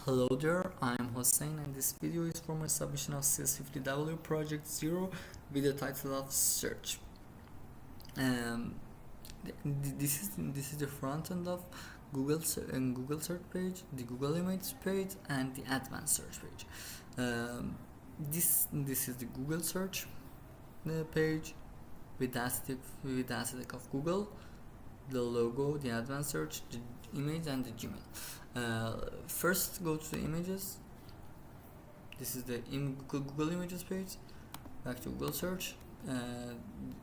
Hello there, I'm Hossein and this video is for my submission of CS50W Project 0 with the title of Search. This is the front end of Google search page, the Google image page, and the advanced search page. This is the Google search page with the aesthetic of Google, the logo, the advanced search, the image, and the Gmail. First, go to the images. This is the Google images page. Back to Google search.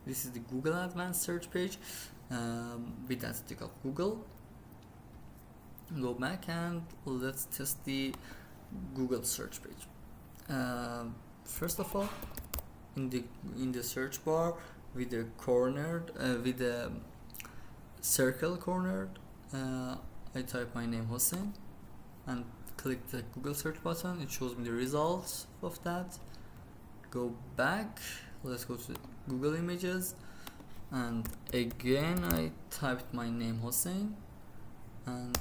This is the Google advanced search page with the aesthetic of Google. Go back and let's test the Google search page. First of all, in the search bar with the cornered with the circle cornered, I type my name Hossein and click the Google search button. It shows me the results of that. Go back, let's go to Google images, and again I typed my name Hossein and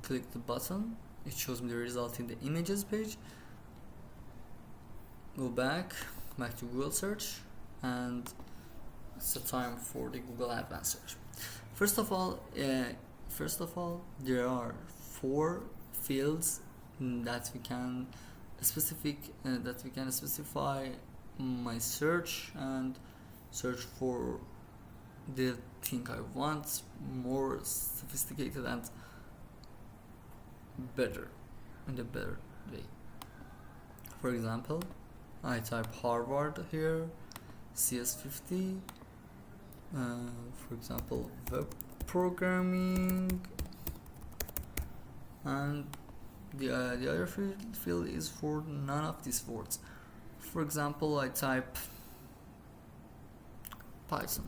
click the button. It shows me the result in the images page. Go back to Google search, and it's the time for the Google advanced search. First of all, there are 4 fields that we can specify my search and search for the thing I want, more sophisticated and better, in a better way. For example, I type Harvard here, CS50, for example, web programming, and the other field is for none of these words. For example, I type Python,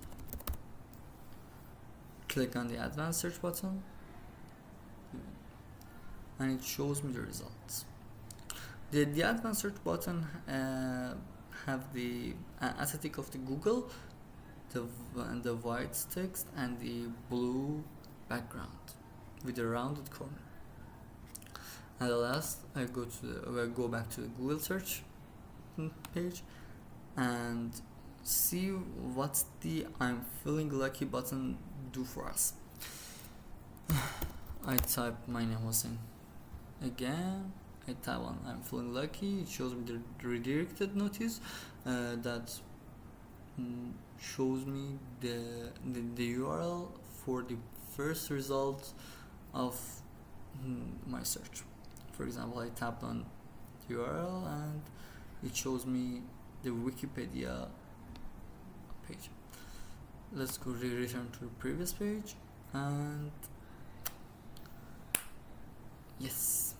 click on the advanced search button, and it shows me the results. The advanced search button have the aesthetic of the Google, the white text and the blue background with a rounded corner. And the last, I go back to the Google search page and see what's the I'm feeling lucky button do for us. I type my name Hossein again. I type on I'm feeling lucky. It shows me the redirected notice that shows me the URL for the first result of my search. For example, I tapped on the URL and it shows me the Wikipedia page. Let's go return to the previous page, and yes,